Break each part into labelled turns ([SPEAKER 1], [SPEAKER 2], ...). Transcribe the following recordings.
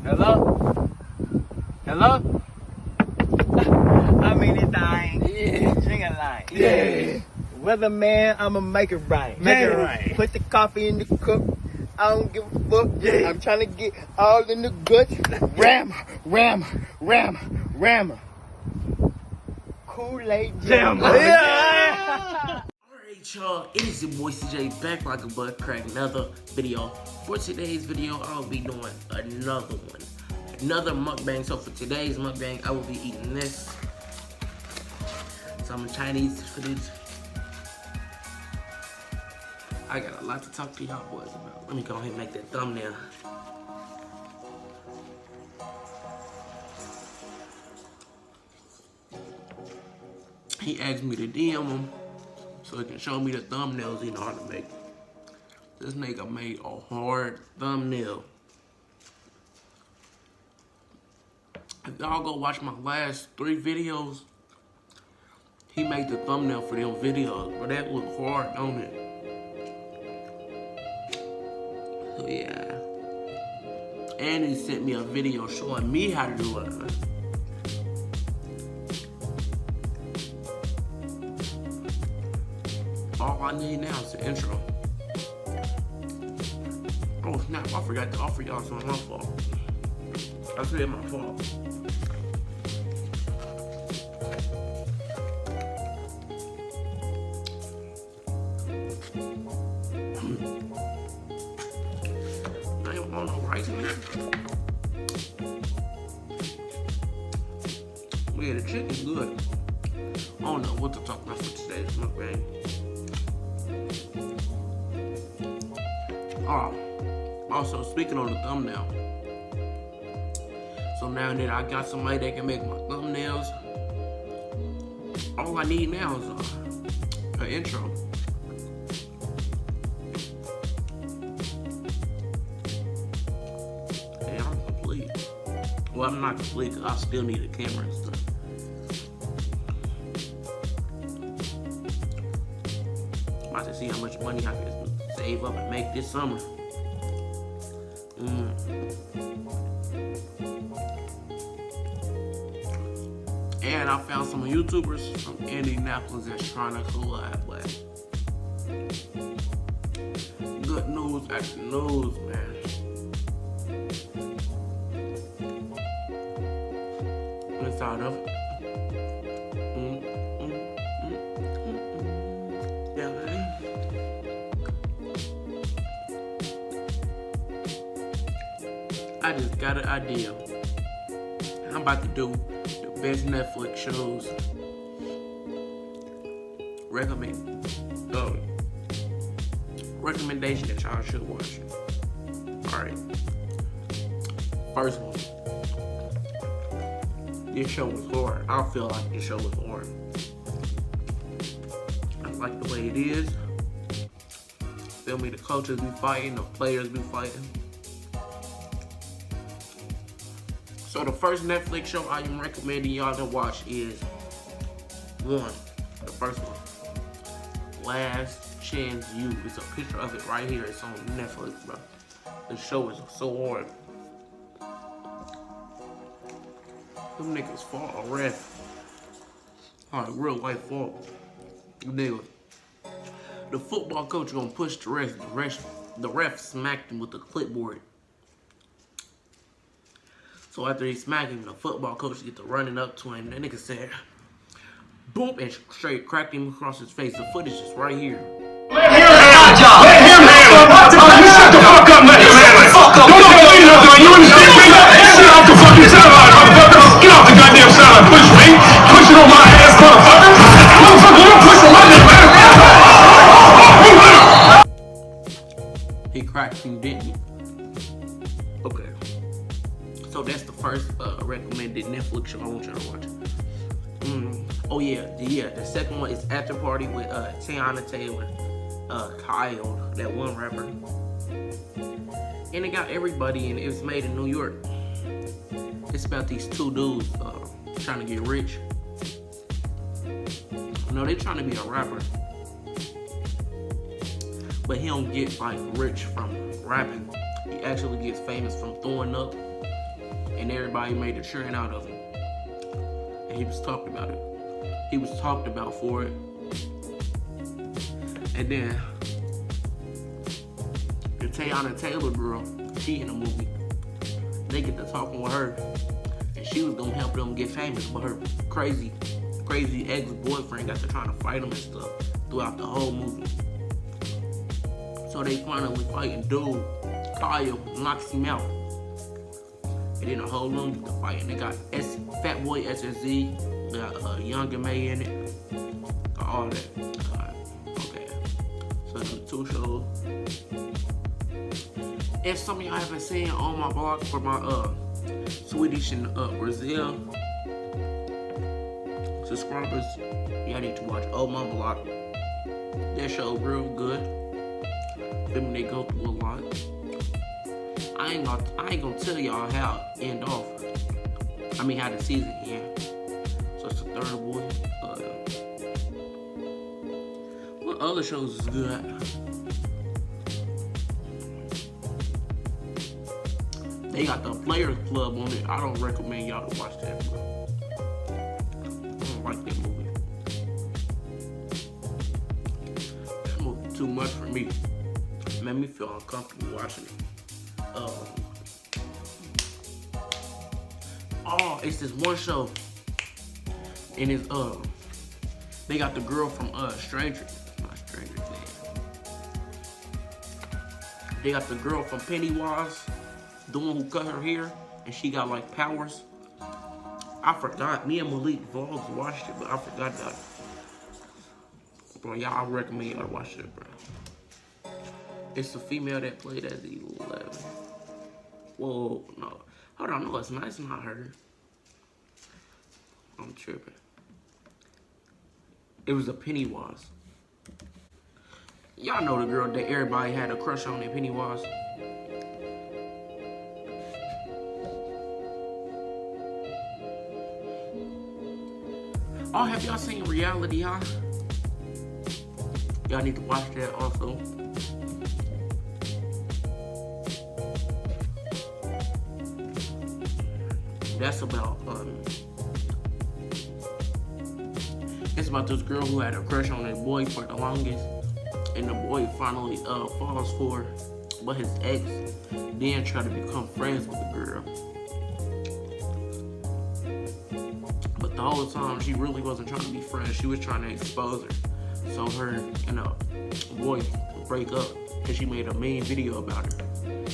[SPEAKER 1] Hello? Hello? I mean it dying. Yeah. String a line. Yeah. Weatherman, I'ma make it right.
[SPEAKER 2] Make it right.
[SPEAKER 1] Put the coffee in the cup. I don't give a fuck. Yeah. I'm trying to get all in the guts. Ram. Kool-Aid jam.
[SPEAKER 2] Yeah.
[SPEAKER 3] Alright y'all, it is your boy CJ back like a butt crack, another video. For today's video, I'll be doing another one. Another mukbang. So for today's mukbang, I will be eating this. Some Chinese food. I got a lot to talk to y'all boys about. Let me go ahead and make that thumbnail. He asked me to DM him so he can show me the thumbnails he know how to make. This nigga made a hard thumbnail. If y'all go watch my last 3 videos, he made the thumbnail for them videos, but that looked hard, don't it? So yeah. And he sent me a video showing me how to do it. All I need now is the intro. Oh snap, I forgot to offer y'all some. My fault. That's really my fault. I don't want no rice in here. Yeah, the chicken's good. I don't know what to talk about for today's mukbang. Also, speaking on the thumbnail. So now that I got somebody that can make my thumbnails, all I need now is an intro. And I'm complete. Well, I'm not complete because I still need a camera and stuff. I'm about to see how much money I can save up and make this summer. And I found some YouTubers from Indianapolis that's trying to collab with. Good news after news, man. Inside of it. Yeah, man. I just got an idea. I'm about to do the best Netflix shows. Recommendation that y'all should watch. Alright. First one. This show was hard. I feel like this show was hard. I like the way it is. Feel me, the coaches be fighting, the players be fighting. So the first Netflix show I am recommending y'all to watch is the first one, Last Chance U. It's a picture of it right here. It's on Netflix, bro. The show is so hard. Them niggas fought a ref. Alright, real life fault. Nigga. The football coach gonna push the ref. The ref smacked him with the clipboard. So after he smacked him, the football coach get to running up to him. That nigga said, boom, and straight cracked him across his face. The footage is right here.
[SPEAKER 2] Let him handle it. You shut the fuck up, let him handle it. Don't say nothing. You understand me? Get off the fucking sideline, motherfucker. Get off the goddamn sideline. Push me. Push it on my ass, motherfucker. Motherfucker, you push on my ass.
[SPEAKER 3] He cracked him, didn't he? Okay. So that's the first recommended Netflix show I want y'all to watch. Oh yeah, the second one is After Party with Tiana Taylor, Kyle, that one rapper. And it got everybody in it. It was made in New York. It's about these 2 dudes trying to get rich. No, they trying to be a rapper. But he don't get like rich from rapping. He actually gets famous from throwing up and everybody made a trend out of him. And he was talked about it. He was talked about for it. And then the Teyana Taylor girl, she in the movie. They get to talking with her, and she was gonna help them get famous, but her crazy ex-boyfriend got to trying to fight him and stuff throughout the whole movie. So they finally fighting dude. Kyle knocks him out. And then the whole room get to fight. And they got Fat Boy SSZ, got Young and May in it. All that. Okay. So the 2 shows. If some of y'all haven't seen on my blog for my Swedish and Brazil subscribers, y'all need to watch On My Block. That show real good. Them they go through a lot. I ain't gonna tell y'all how it end off. I mean how the season end. So it's the 3rd boy. What other shows is good? They got the Players Club on it. I don't recommend y'all to watch that, bro. I don't like that movie. That movie too much for me. It made me feel uncomfortable watching it. Oh, it's this one show. And it's they got the girl from Stranger. Not Stranger Things. They got the girl from Pennywise. The one who cut her hair, and she got like powers. I forgot. Me and Malik Vlogs watched it, but I forgot about it. Bro, y'all, I recommend y'all watch it, bro. It's the female that played as 11. Whoa, no. Hold on, no, it's not. It's not her. I'm tripping. It was a Pennywise. Y'all know the girl that everybody had a crush on in Pennywise. Oh, have y'all seen Reality High? Y'all need to watch that also. That's about it's about this girl who had a crush on this boy for the longest, and the boy finally falls for her, but his ex then try to become friends with the girl. But the whole time she really wasn't trying to be friends. She was trying to expose her, so her and the boy break up, because she made a mean video about her,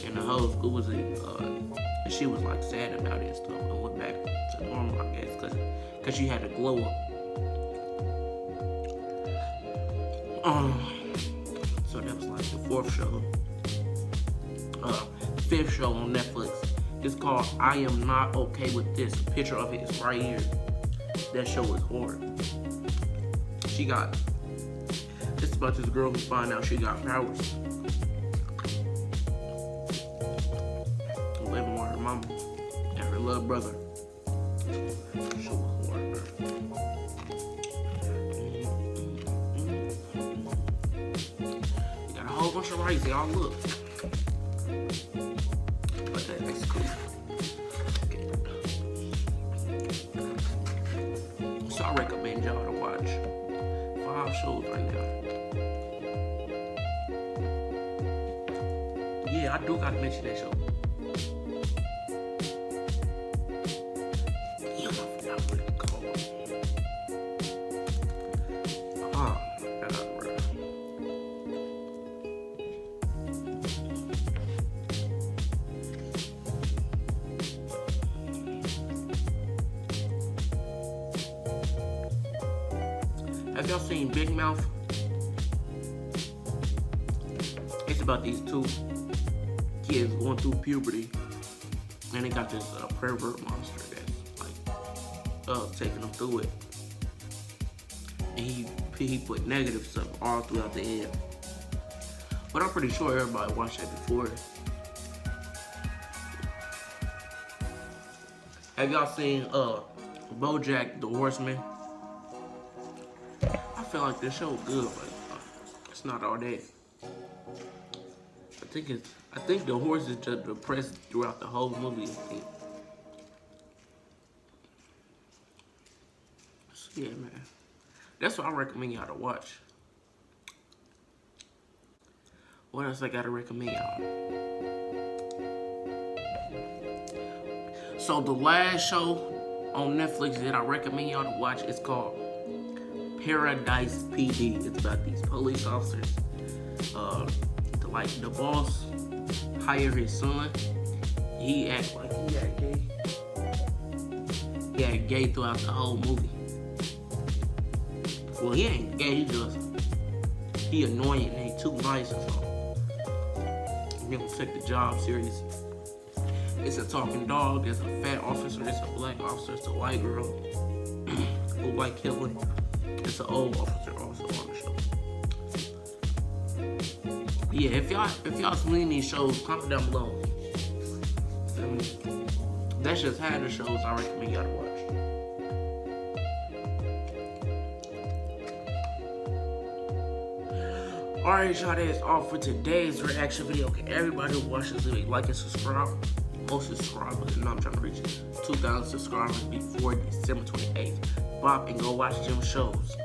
[SPEAKER 3] and the whole school was and she was like sad about it and stuff, and went back to normal, I guess, because she had to glow up. So that was like the 4th show. 5th show on Netflix. It's called I Am Not Okay With This. A picture of it is right here. That show is hard. It's about this girl who find out she got powers. Living with her mama and her little brother. That show was hard, bro. You got a whole bunch of rice, y'all look. But that's cool. So I recommend y'all to watch 5 shows right now. Yeah, I do gotta mention that show. Damn, I forgot what it's called. Oh my god, bro. Have y'all seen Big Mouth? It's about these 2 kids going through puberty, and they got this pervert monster that's like taking them through it, and he put negative stuff all throughout the end. But I'm pretty sure everybody watched that before. Have y'all seen BoJack the Horseman? I feel like this show is good, but it's not all that. I think the horse is just depressed throughout the whole movie. Yeah, man. That's what I recommend y'all to watch. What else I gotta recommend y'all? So the last show on Netflix that I recommend y'all to watch is called Paradise PD. It's about these police officers. The boss hired his son. He act like he got gay. He got gay throughout the whole movie. Well, he ain't gay. He annoying and he too nice or something. He don't take the job serious. It's a talking dog. There's a fat officer. There's a black officer. It's a white girl. A white killer. It's an old officer also on the show. Yeah, if y'all seen these shows, comment down below. That's just half the shows I recommend y'all to watch. Alright, y'all, that's all for today's reaction video. Okay, everybody who watches it, like and subscribe. Most subscribers, and I'm trying to reach 2,000 subscribers before December 28th. Bop and go watch them shows.